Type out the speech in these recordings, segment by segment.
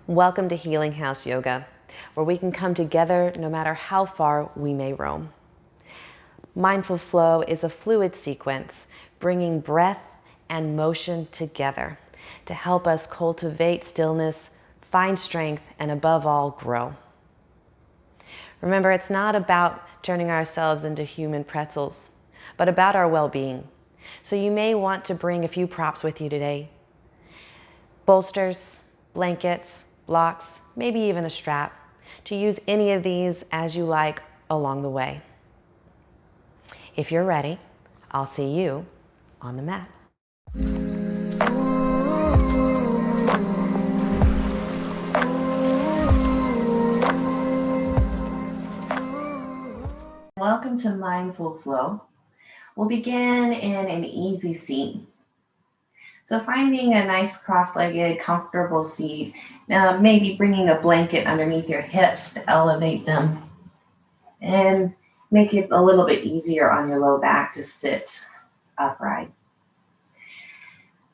Welcome to Healing Haus Yoga, where we can come together no matter how far we may roam. Mindful flow is a fluid sequence, bringing breath and motion together to help us cultivate stillness, find strength, and above all, grow. Remember, it's not about turning ourselves into human pretzels, but about our well-being. So you may want to bring a few props with you today. Bolsters, blankets, blocks, maybe even a strap, to use any of these as you like along the way. If you're ready, I'll see you on the mat. Welcome to Mindful Flow. We'll begin in an easy seat. So finding a nice cross-legged, comfortable seat, maybe bringing a blanket underneath your hips to elevate them and make it a little bit easier on your low back to sit upright.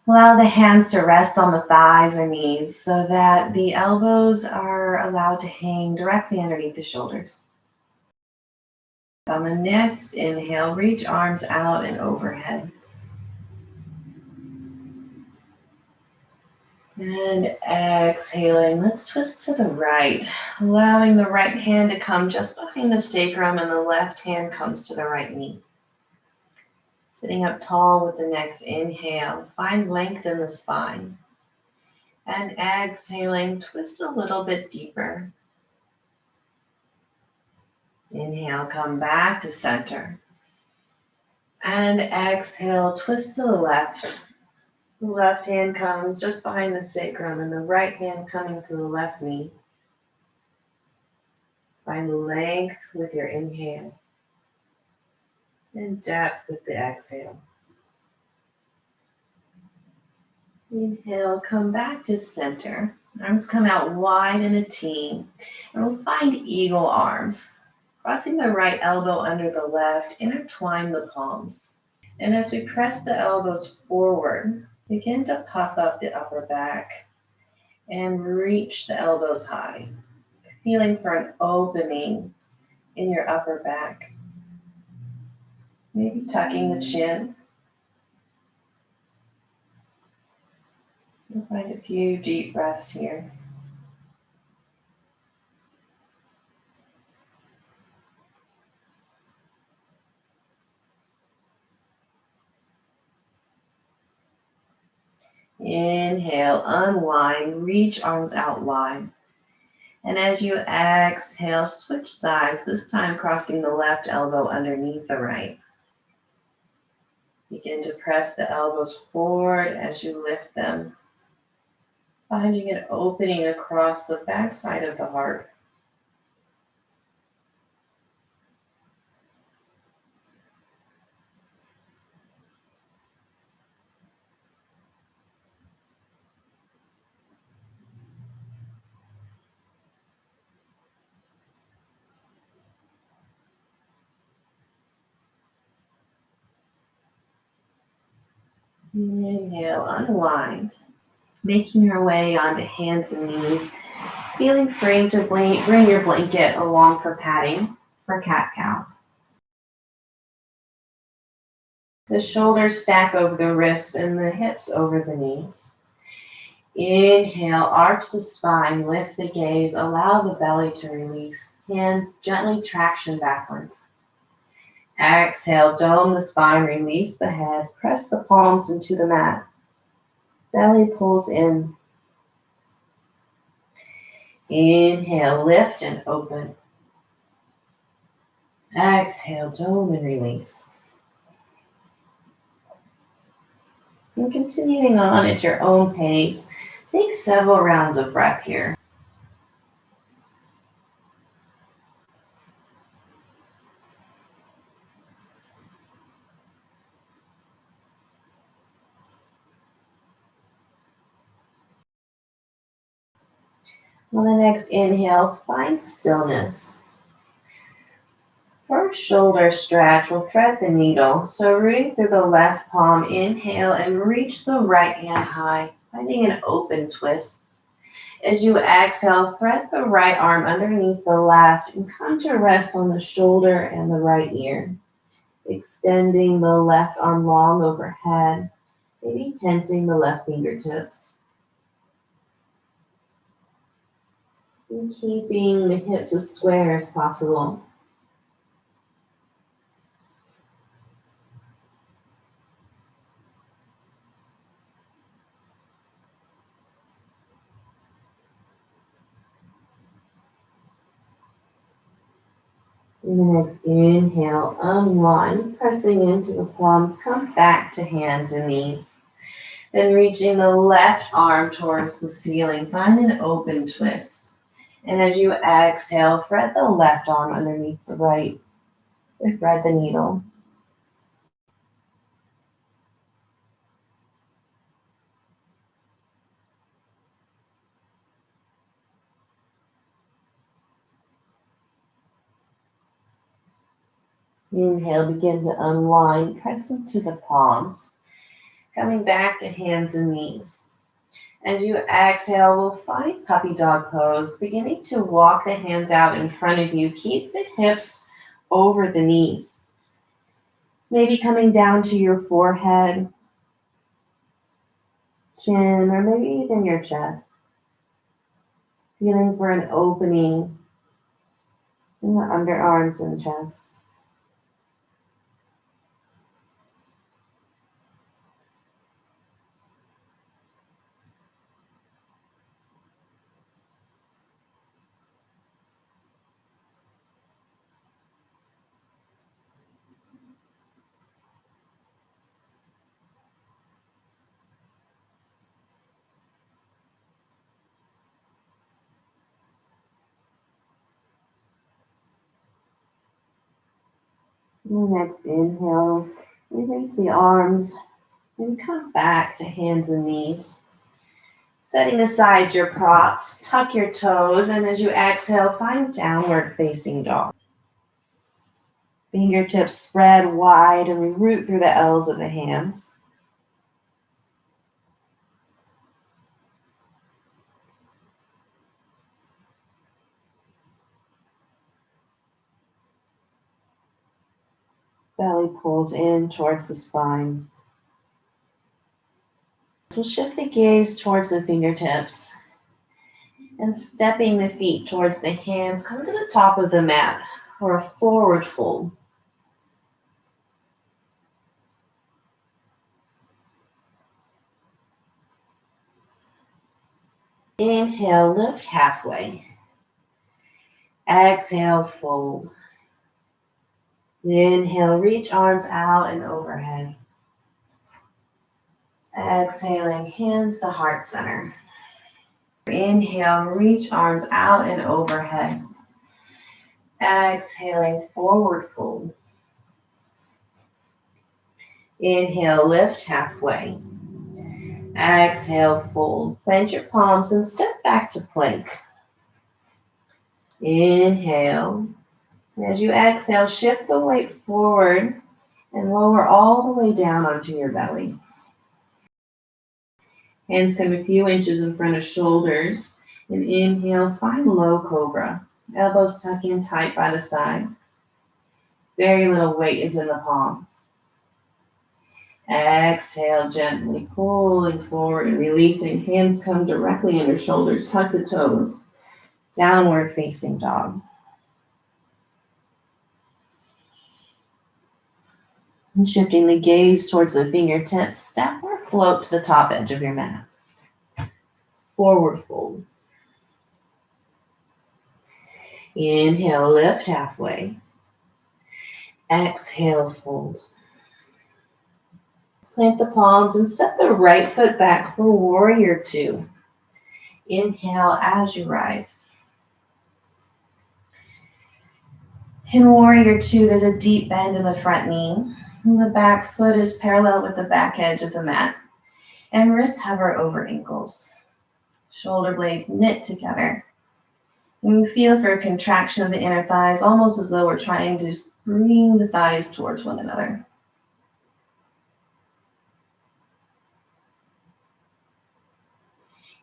Allow the hands to rest on the thighs or knees so that the elbows are allowed to hang directly underneath the shoulders. On the next inhale, reach arms out and overhead. And exhaling, let's twist to the right, allowing the right hand to come just behind the sacrum and the left hand comes to the right knee. Sitting up tall with the next inhale, find length in the spine. And exhaling, twist a little bit deeper. Inhale, come back to center. And exhale, twist to the left. The left hand comes just behind the sacrum and the right hand coming to the left knee. Find length with your inhale and depth with the exhale. Inhale, come back to center. Arms come out wide in a T. And we'll find eagle arms. Crossing the right elbow under the left, intertwine the palms. And as we press the elbows forward, begin to puff up the upper back and reach the elbows high, feeling for an opening in your upper back. Maybe tucking the chin. You'll find a few deep breaths here. Inhale, unwind, reach arms out wide. And as you exhale, switch sides, this time crossing the left elbow underneath the right. Begin to press the elbows forward as you lift them, finding an opening across the back side of the heart. Inhale, unwind, making your way onto hands and knees, feeling free to bring your blanket along for padding for cat-cow. The shoulders stack over the wrists and the hips over the knees. Inhale, arch the spine, lift the gaze, allow the belly to release. Hands gently traction backwards. Exhale, dome the spine, release the head, press the palms into the mat. Belly pulls in. Inhale, lift and open. Exhale, dome and release. And continuing on at your own pace, take several rounds of breath here. On the next inhale, find stillness. For a shoulder stretch, we'll thread the needle. So rooting through the left palm, inhale and reach the right hand high, finding an open twist. As you exhale, thread the right arm underneath the left and come to rest on the shoulder and the right ear. Extending the left arm long overhead, maybe tensing the left fingertips. And keeping the hips as square as possible. And the next inhale, unwind, pressing into the palms, come back to hands and knees. Then reaching the left arm towards the ceiling, find an open twist. And as you exhale, thread the left arm underneath the right, or thread the needle. Inhale, begin to unwind, press into the palms, coming back to hands and knees. As you exhale, we'll find puppy dog pose, beginning to walk the hands out in front of you. Keep the hips over the knees. Maybe coming down to your forehead, chin, or maybe even your chest. Feeling for an opening in the underarms and chest. And the next inhale, release the arms and come back to hands and knees. Setting aside your props, tuck your toes, and as you exhale, find downward facing dog. Fingertips spread wide and we root through the L's of the hands. Belly pulls in towards the spine. So shift the gaze towards the fingertips and stepping the feet towards the hands, come to the top of the mat for a forward fold. Inhale, lift halfway. Exhale, fold. Inhale, reach arms out and overhead. Exhaling, hands to heart center. Inhale, reach arms out and overhead. Exhaling, forward fold. Inhale, lift halfway. Exhale, fold. Plant your palms and step back to plank. Inhale. And as you exhale, shift the weight forward and lower all the way down onto your belly. Hands come a few inches in front of shoulders. And inhale, find low cobra. Elbows tuck in tight by the side. Very little weight is in the palms. Exhale, gently pulling forward and releasing. Hands come directly under shoulders. Tuck the toes. Downward facing dog. And shifting the gaze towards the fingertips, step or float to the top edge of your mat. Forward fold. Inhale, lift halfway. Exhale, fold. Plant the palms and step the right foot back for warrior two. Inhale as you rise. In warrior two, there's a deep bend in the front knee. And the back foot is parallel with the back edge of the mat. And wrists hover over ankles. Shoulder blades knit together. And we feel for a contraction of the inner thighs, almost as though we're trying to bring the thighs towards one another.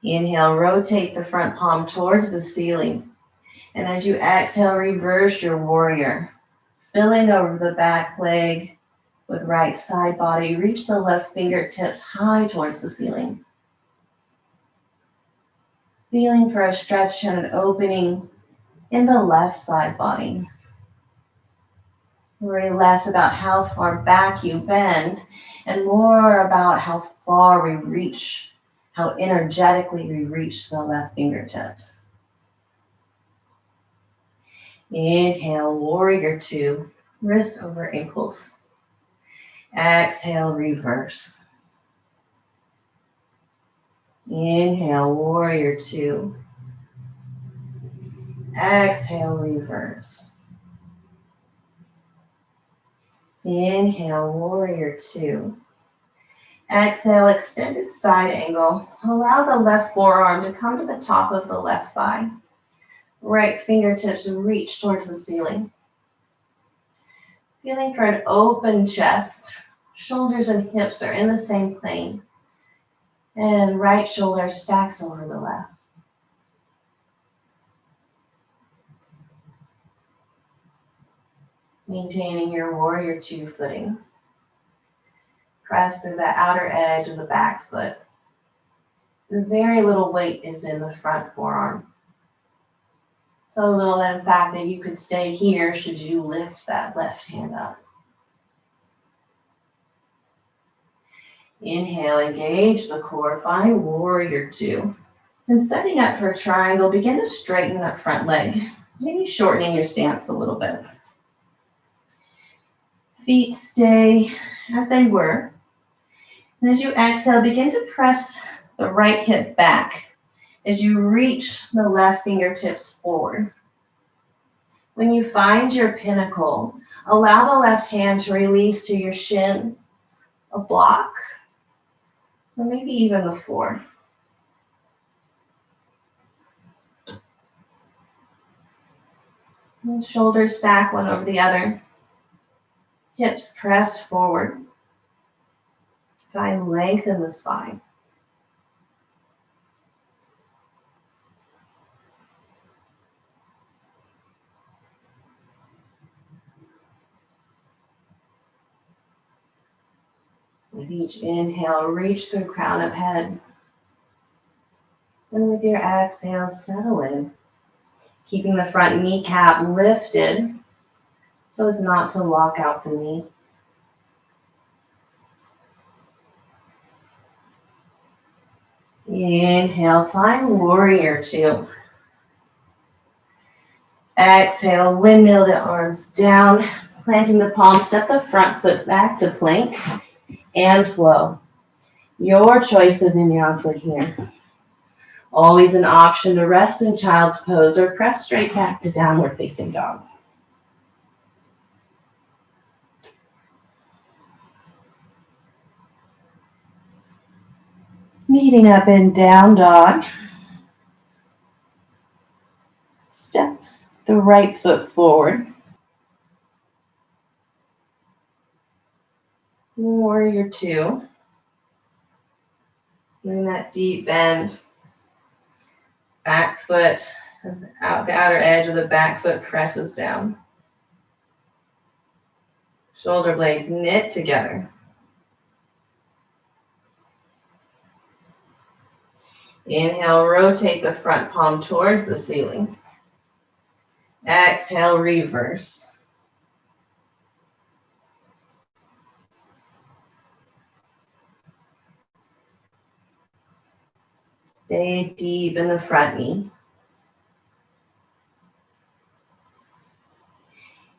Inhale, rotate the front palm towards the ceiling. And as you exhale, reverse your warrior. Spilling over the back leg with right side body. Reach the left fingertips high towards the ceiling. Feeling for a stretch and an opening in the left side body. Worry less about how far back you bend and more about how far we reach, how energetically we reach the left fingertips. Inhale, warrior two, wrists over ankles. Exhale, reverse. Inhale, warrior two. Exhale, reverse. Inhale, warrior two. Exhale, extended side angle. Allow the left forearm to come to the top of the left thigh. Right fingertips reach towards the ceiling. Feeling for an open chest. Shoulders and hips are in the same plane. And right shoulder stacks over the left. Maintaining your warrior two footing. Press through the outer edge of the back foot. Very little weight is in the front forearm. So little, in fact, that you could stay here should you lift that left hand up. Inhale, engage the core, find warrior two. And setting up for a triangle, begin to straighten that front leg, maybe shortening your stance a little bit. Feet stay as they were. And as you exhale, begin to press the right hip back as you reach the left fingertips forward. When you find your pinnacle, allow the left hand to release to your shin, a block, or maybe even the floor. And shoulders stack one over the other. Hips press forward. Find length in the spine. With each inhale, reach through crown of head. And with your exhale, settle in. Keeping the front kneecap lifted so as not to lock out the knee. Inhale, find warrior two. Exhale, windmill the arms down, planting the palm, step the front foot back to plank and flow. Your choice of vinyasa here. Always an option to rest in child's pose or press straight back to downward facing dog. Meeting up in down dog. Step the right foot forward. Warrior two. Doing that deep bend. Back foot, out the outer edge of the back foot presses down. Shoulder blades knit together. Inhale, rotate the front palm towards the ceiling. Exhale, reverse. Stay deep in the front knee.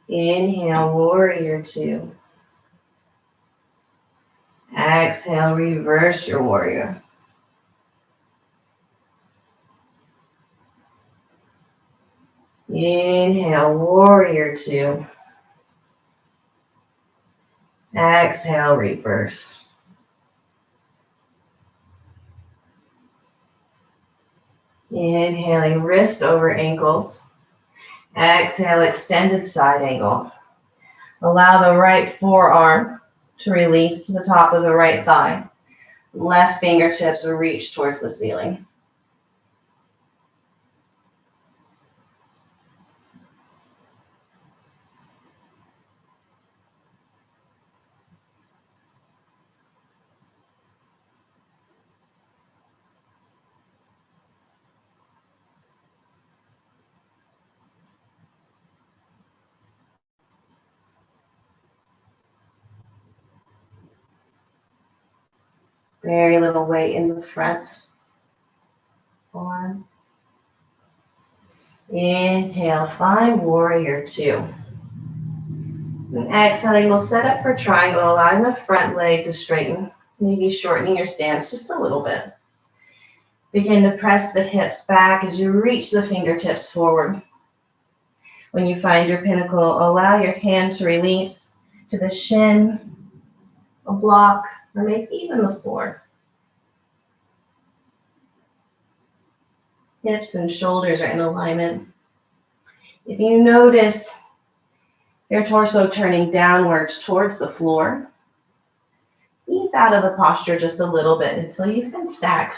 Inhale, warrior two. Exhale, reverse your warrior. Inhale, warrior two. Exhale, reverse. Inhaling, wrist over ankles. Exhale, extended side angle. Allow the right forearm to release to the top of the right thigh. Left fingertips reach towards the ceiling. Very little weight in the front. 1. Inhale, find warrior 2. And exhaling, we'll set up for triangle, allowing the front leg to straighten, maybe shortening your stance just a little bit. Begin to press the hips back as you reach the fingertips forward. When you find your pinnacle, allow your hand to release to the shin, a block, or maybe even the floor. Hips and shoulders are in alignment. If you notice your torso turning downwards towards the floor, ease out of the posture just a little bit until you can stack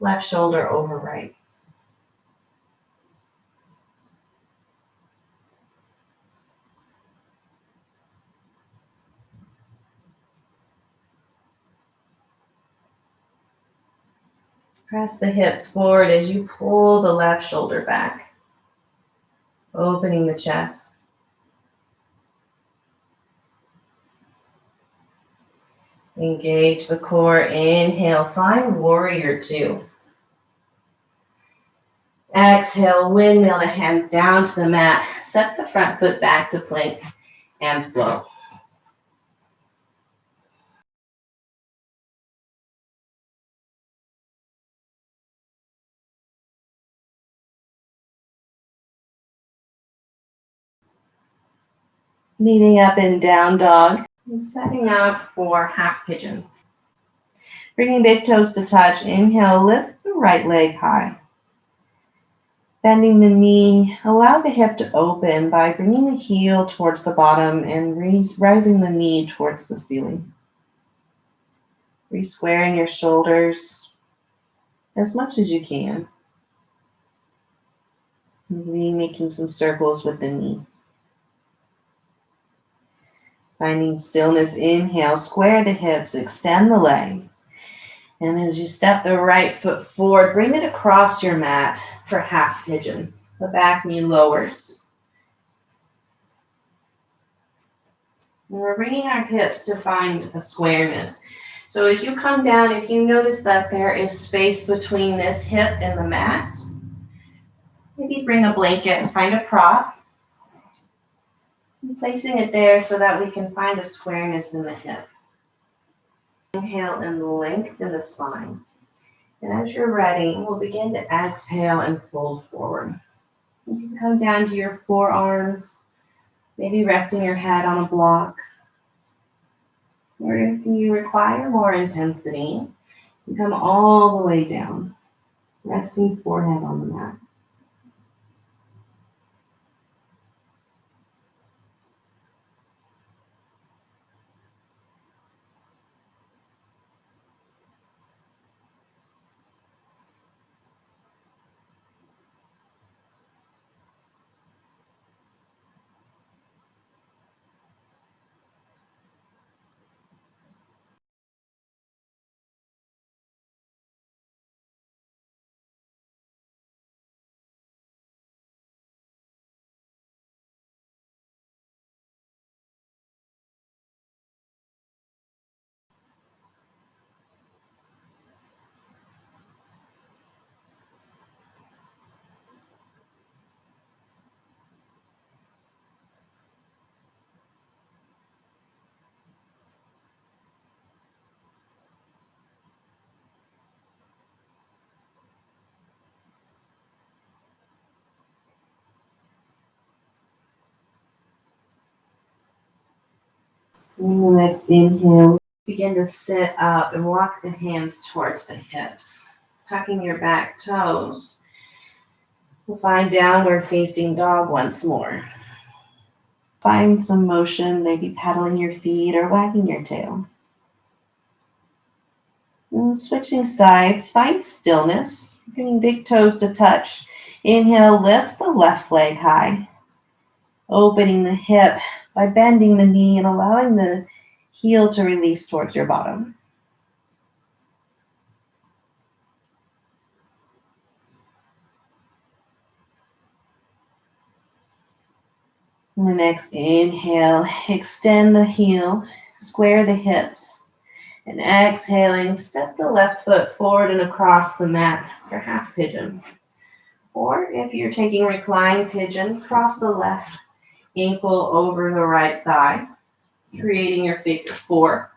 left shoulder over right. Press the hips forward as you pull the left shoulder back, opening the chest. Engage the core. Inhale, find warrior 2. Exhale, windmill the hands down to the mat. Set the front foot back to plank and flow. Meeting up in down dog and setting up for half pigeon. Bringing big toes to touch. Inhale, lift the right leg high. Bending the knee, allow the hip to open by bringing the heel towards the bottom and rising the knee towards the ceiling. Re-squaring your shoulders as much as you can. Maybe making some circles with the knee. Finding stillness, inhale, square the hips, extend the leg. And as you step the right foot forward, bring it across your mat for half pigeon. The back knee lowers. And we're bringing our hips to find a squareness. So as you come down, if you notice that there is space between this hip and the mat, maybe bring a blanket and find a prop. And placing it there so that we can find a squareness in the hip. Inhale and lengthen the spine. And as you're ready, we'll begin to exhale and fold forward. You can come down to your forearms, maybe resting your head on a block. Or if you require more intensity, you come all the way down, resting forehead on the mat. And next inhale, begin to sit up and walk the hands towards the hips, tucking your back toes. We'll find downward facing dog once more. Find some motion, maybe pedaling your feet or wagging your tail. And switching sides, find stillness, bringing big toes to touch. Inhale, lift the left leg high, opening the hip by bending the knee and allowing the heel to release towards your bottom. And the next inhale, extend the heel, square the hips, And exhaling, step the left foot forward and across the mat for half pigeon. Or if you're taking reclined pigeon, cross the left ankle over the right thigh, creating your figure four.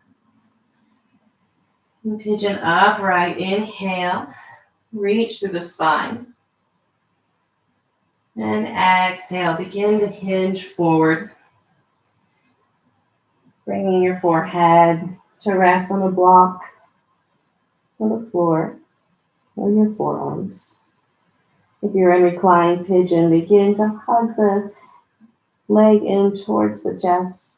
And pigeon upright, inhale, reach through the spine. And exhale, begin to hinge forward, bringing your forehead to rest on a block on the floor or your forearms. If you're in reclined pigeon, begin to hug the leg in towards the chest.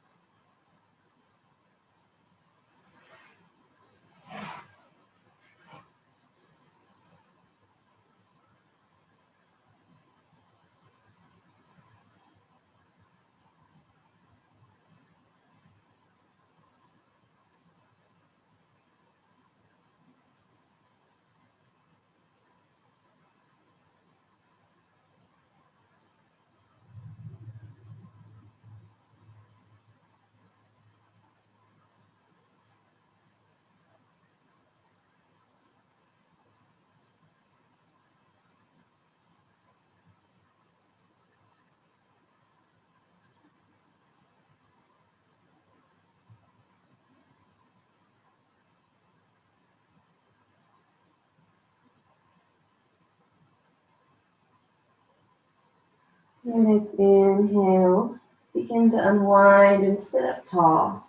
And inhale, begin to unwind and sit up tall.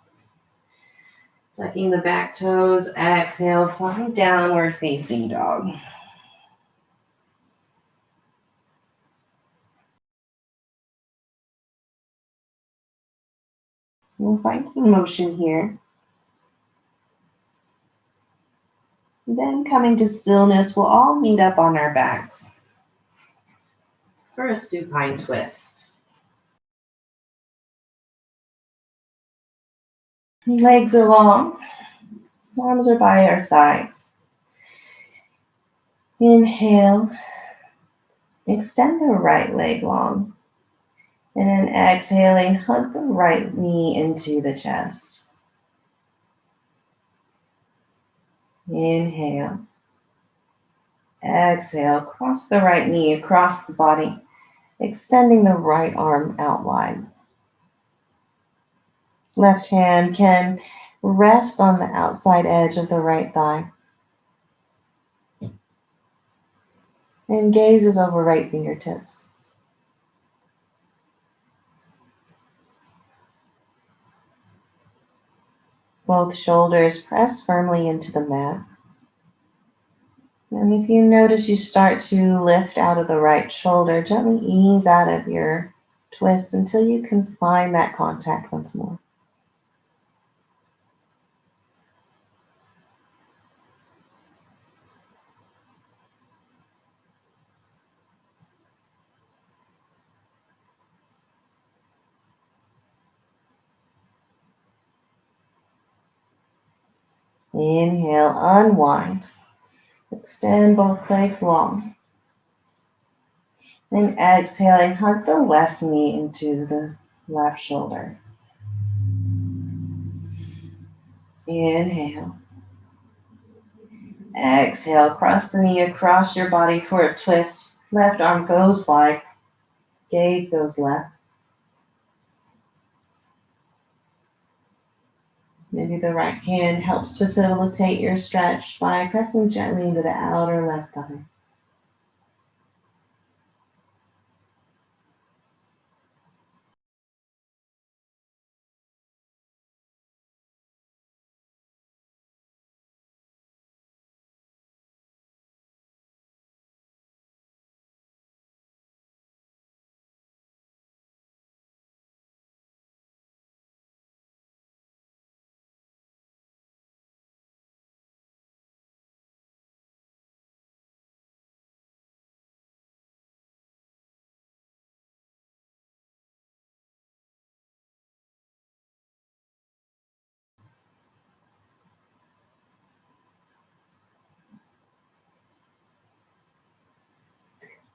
Tucking the back toes, exhale, find downward facing dog. We'll find some motion here. Then coming to stillness, we'll all meet up on our backs for a supine twist. Legs are long, arms are by our sides. Inhale, extend the right leg long. And then exhaling, hug the right knee into the chest. Inhale. Exhale, cross the right knee across the body, extending the right arm out wide. Left hand can rest on the outside edge of the right thigh. And gaze is over right fingertips. Both shoulders press firmly into the mat. And if you notice you start to lift out of the right shoulder, gently ease out of your twist until you can find that contact once more. Inhale, unwind. Extend both legs long. And exhaling, hug the left knee into the left shoulder. Inhale. Exhale, cross the knee across your body for a twist. Left arm goes wide, gaze goes left. Maybe the right hand helps facilitate your stretch by pressing gently into the outer left thigh.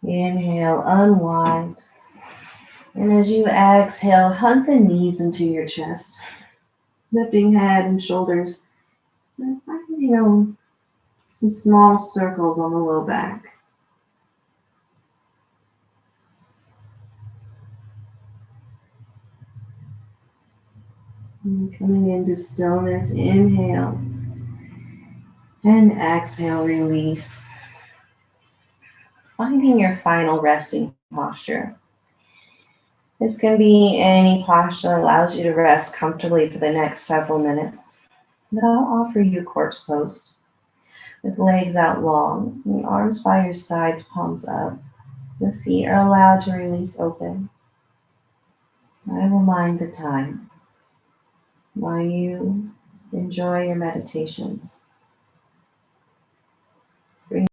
Inhale, unwind. And as you exhale, hug the knees into your chest, lifting head and shoulders And finding some small circles on the low back. And coming into stillness, inhale. And exhale, release. Finding your final resting posture. This can be any posture that allows you to rest comfortably for the next several minutes. But I'll offer you corpse pose with legs out long, and arms by your sides, palms up. Your feet are allowed to release open. I will mind the time while you enjoy your meditations. Bring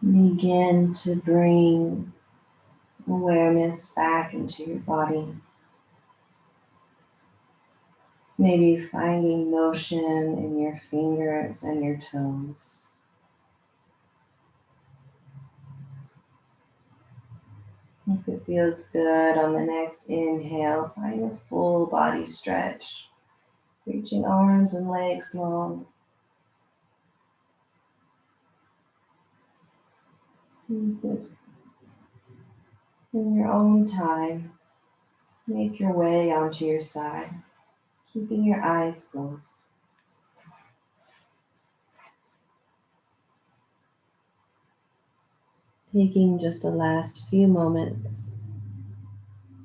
Begin to bring awareness back into your body. Maybe finding motion in your fingers and your toes. If it feels good on the next inhale, find a full body stretch, reaching arms and legs long. In your own time, make your way onto your side, keeping your eyes closed. Taking just the last few moments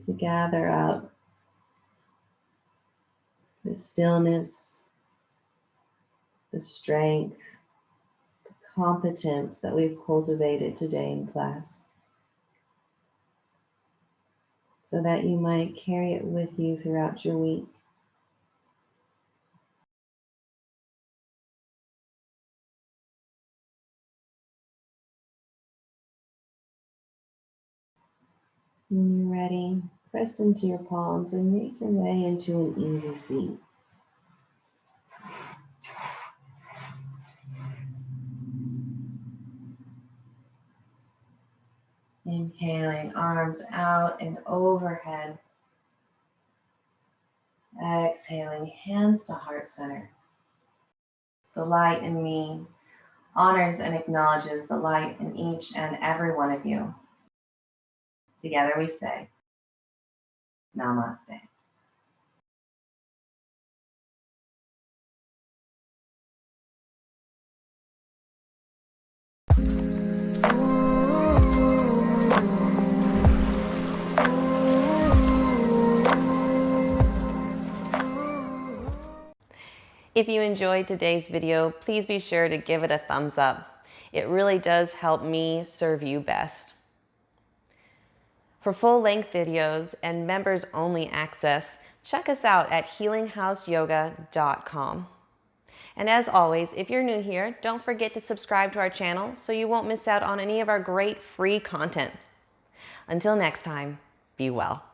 to gather up the stillness, the strength, the competence that we've cultivated today in class, so that you might carry it with you throughout your week. When you're ready, press into your palms and make your way into an easy seat. Inhaling, arms out and overhead. Exhaling, hands to heart center. The light in me honors and acknowledges the light in each and every one of you. Together we say, Namaste. If you enjoyed today's video, please be sure to give it a thumbs up. It really does help me serve you best. For full-length videos and members-only access, check us out at healinghouseyoga.com. And as always, if you're new here, don't forget to subscribe to our channel so you won't miss out on any of our great free content. Until next time, be well.